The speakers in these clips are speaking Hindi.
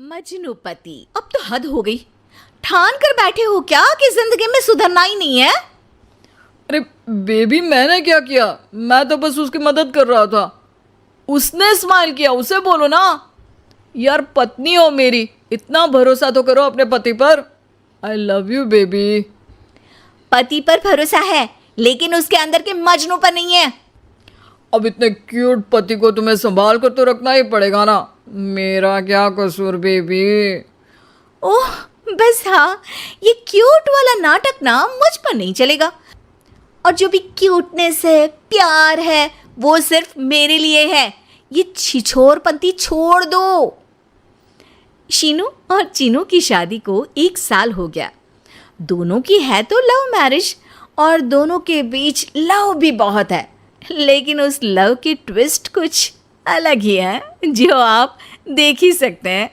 मजनूपति, अब तो हद हो गई। ठान कर बैठे हो क्या कि जिंदगी में सुधरना ही नहीं है? अरे बेबी, मैंने क्या किया? मैं तो बस उसकी मदद कर रहा था। उसने स्माइल किया, उसे बोलो ना। यार, पत्नी हो मेरी, इतना भरोसा तो करो अपने पति पर। I love you baby. पति पर भरोसा है लेकिन उसके अंदर के मजनू पर नहीं है। अब इतने क्यूट पति को तुम्हें संभाल कर तो रखना ही पड़ेगा ना। मेरा क्या कसूर बेबी? ओह बस हाँ, ये क्यूट वाला नाटक ना मुझ पर नहीं चलेगा। और जो भी क्यूटनेस है, प्यार है, वो सिर्फ मेरे लिए है। ये छिछोरपंती छोड़ दो। शीनू और चीनू की शादी को 1 साल हो गया। दोनों की है तो लव मैरिज और दोनों के बीच लव भी बहुत है, लेकिन उस लव की ट्विस्ट कुछ अलग ही है जो आप देख ही सकते हैं।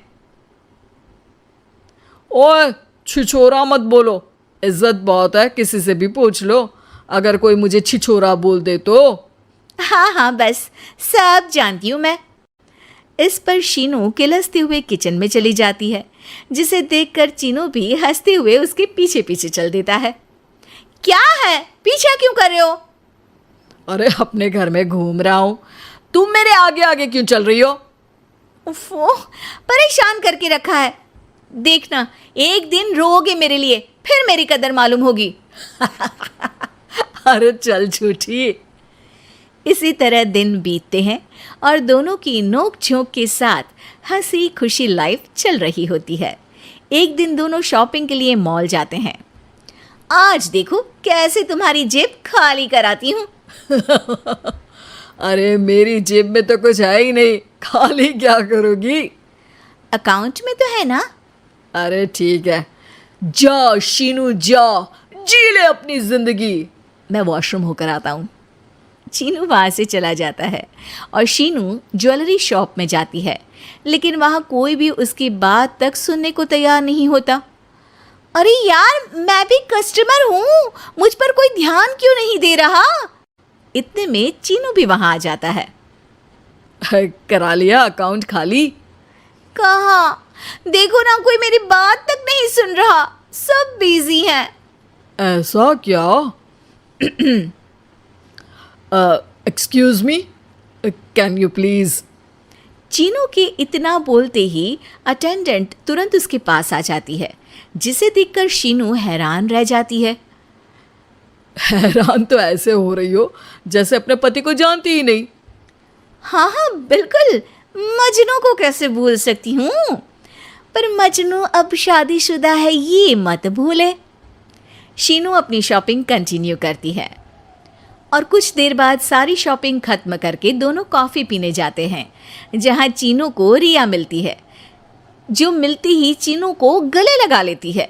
ओए, छिछोरा मत बोलो। इज्जत बहुत है, किसी से भी पूछ लो। अगर कोई मुझे छिछोरा बोल दे तो। हाँ हाँ, बस सब जानती हूँ मैं। इस पर शीनू किलसते हुए किचन में चली जाती है, जिसे देखकर चीनू भी हंसते हुए उसके पीछे पीछे चल देता है। क्या है, पीछा क्यों कर रहे हो? अरे अपने घर में घूम रहा हूँ, तुम मेरे आगे आगे क्यों चल रही हो? उफ़ो, परेशान करके रखा है। देखना, एक दिन रोओगे मेरे लिए, फिर मेरी कदर मालूम होगी। अरे चल झूठी। इसी तरह दिन बीतते हैं और दोनों की नोक झोंक के साथ हंसी खुशी लाइफ चल रही होती है। एक दिन दोनों शॉपिंग के लिए मॉल जाते हैं। आज देखो कैसे तुम्हारी जेब खाली कराती हूँ। अरे मेरी जेब में तो कुछ है ही नहीं, खाली क्या करोगी? अकाउंट में तो है ना? अरे ठीक है, जा शीनू जा, जी ले अपनी जिंदगी। मैं वॉशरूम होकर आता हूँ। चीनू वहाँ से चला जाता है और शीनू ज्वेलरी शॉप में जाती है, लेकिन वहाँ कोई भी उसकी बात तक सुनने को तैयार नहीं होता। अरे यार, मैं भी कस्टमर हूँ, मुझ पर कोई ध्यान क्यों नहीं दे रहा? इतने में चीनू भी वहाँ आ जाता है। करा लिया अकाउंट खाली? कहाँ? देखो ना, कोई मेरी बात तक नहीं सुन रहा, सब बिजी हैं। ऐसा क्या? Excuse me, can you please? Chinu के इतना बोलते ही अटेंडेंट तुरंत उसके पास आ जाती है, जिसे देखकर शीनू हैरान रह जाती है। हैरान तो ऐसे हो रही हो जैसे अपने पति को जानती ही नहीं। हाँ हाँ बिल्कुल, मजनू को कैसे भूल सकती हूँ, पर मजनू अब शादीशुदा है ये मत भूले। शीनू अपनी शॉपिंग कंटिन्यू करती है और कुछ देर बाद सारी शॉपिंग खत्म करके दोनों कॉफ़ी पीने जाते हैं, जहाँ चीनू को रिया मिलती है, जो मिलती ही चीनू को गले लगा लेती है।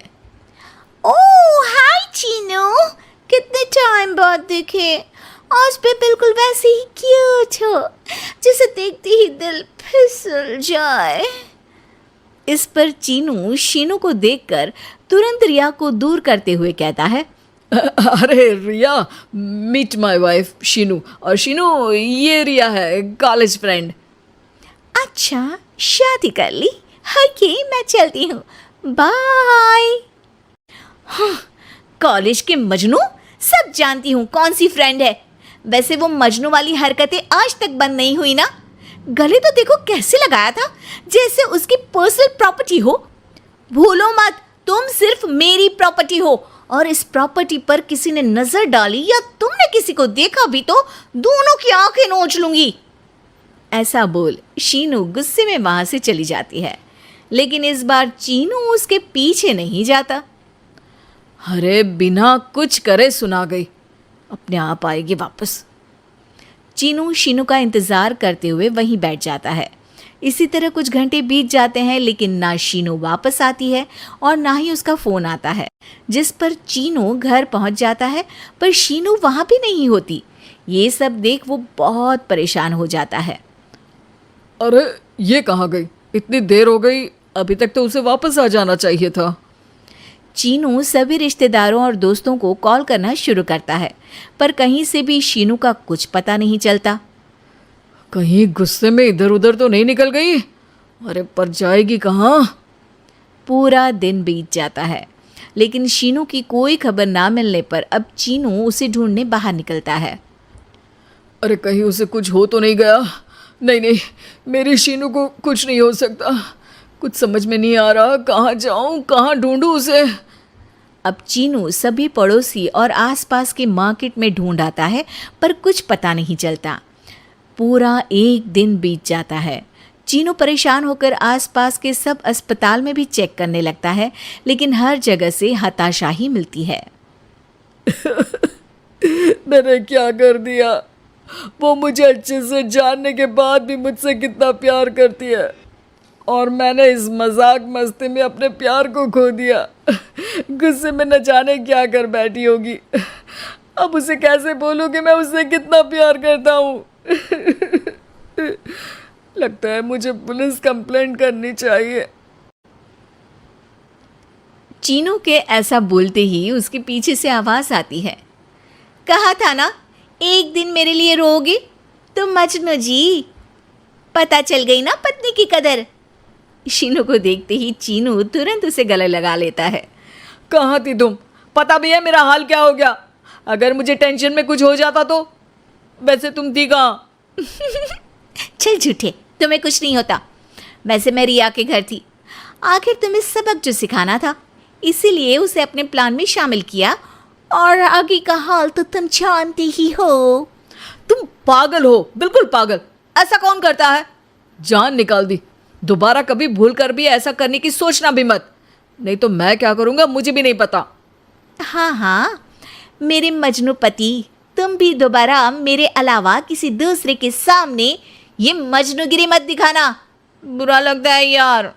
ओह हाय चीनू, कितने टाइम बाद देखे। आज भी बिल्कुल वैसे ही क्यूट हो, जिसे देखते ही दिल फिसल जाए। इस पर चीनू शीनू को देखकर तुरंत रिया को दूर करते हुए कहता है, अरे रिया, मीट माय वाइफ शीनू। और शीनू, ये रिया है, कॉलेज फ्रेंड। अच्छा, शादी कर ली? ओके, मैं चलती हूँ, बाय। कॉलेज के मजनू, सब जानती हूँ कौन सी फ्रेंड है। वैसे वो मजनू वाली हरकतें आज तक बंद नहीं हुई ना। गले तो देखो कैसे लगाया था, जैसे उसकी पर्सनल प्रॉपर्टी हो। भूलो मत, तुम सिर्फ मेरी प्रॉपर्टी हो, और इस प्रॉपर्टी पर किसी ने नजर डाली या तुमने किसी को देखा भी तो दोनों की आंखें नोच लूंगी। ऐसा बोल शीनू गुस्से में वहां से चली जाती है, लेकिन इस बार चीनू उसके पीछे नहीं जाता। अरे बिना कुछ करे सुना गई, अपने आप आएगी वापस। चीनू शीनू का इंतजार करते हुए वहीं बैठ जाता है। इसी तरह कुछ घंटे बीत जाते हैं, लेकिन ना शीनू वापस आती है और ना ही उसका फ़ोन आता है, जिस पर चीनू घर पहुंच जाता है, पर शीनू वहां भी नहीं होती। ये सब देख वो बहुत परेशान हो जाता है। अरे ये कहाँ गई? इतनी देर हो गई, अभी तक तो उसे वापस आ जाना चाहिए था। चीनू सभी रिश्तेदारों और दोस्तों को कॉल करना शुरू करता है, पर कहीं से भी शीनू का कुछ पता नहीं चलता। कहीं गुस्से में इधर उधर तो नहीं निकल गई? अरे पर जाएगी कहाँ? पूरा दिन बीत जाता है, लेकिन शीनू की कोई खबर ना मिलने पर अब चीनू उसे ढूंढने बाहर निकलता है। अरे कहीं उसे कुछ हो तो नहीं गया? नहीं नहीं, मेरी शीनू को कुछ नहीं हो सकता। कुछ समझ में नहीं आ रहा, कहाँ जाऊँ, कहाँ ढूंढूं उसे। अब चीनू सभी पड़ोसी और आसपास के मार्केट में ढूंढ आता है, पर कुछ पता नहीं चलता। पूरा एक दिन बीत जाता है। चीनू परेशान होकर आसपास के सब अस्पताल में भी चेक करने लगता है, लेकिन हर जगह से हताशा ही मिलती है। मैंने क्या कर दिया? वो मुझे अच्छे से जानने के बाद भी मुझसे कितना प्यार करती है, और मैंने इस मजाक मस्ती में अपने प्यार को खो दिया। गुस्से में न जाने क्या कर बैठी होगी। अब उसे कैसे बोलूं कि मैं उससे कितना प्यार करता हूँ। लगता है मुझे पुलिस कंप्लेंट करनी चाहिए। चीनू के ऐसा बोलते ही उसके पीछे से आवाज आती है। कहा था ना, एक दिन मेरे लिए रोओगी तुम मजनू जी। पता चल गई ना पत्नी की कदर। शीनू को देखते ही चीनू तुरंत उसे गले लगा लेता है। कहाँ थी तुम? पता भी है मेरा हाल क्या हो गया? अगर मुझे टेंशन में कुछ हो जाता तो? वैसे तुम थी कहाँ? चल झूठे, तुम्हें कुछ नहीं होता। वैसे मैं रिया के घर थी। आखिर तुम्हें सबक जो सिखाना था, इसीलिए उसे अपने प्लान में शामिल किया, और आगे का हाल तो तुम जानती ही हो। तुम पागल हो, बिल्कुल पागल। ऐसा कौन करता है? जान निकाल दी। दोबारा कभी भूल कर भी ऐसा करने की सोचना भी मत, नहीं तो मैं क्या करूँगा मुझे भी नहीं पता। हाँ हाँ, मेरे मजनू पति, तुम भी दोबारा मेरे अलावा किसी दूसरे के सामने ये मजनूगिरी मत दिखाना। बुरा लगता है यार।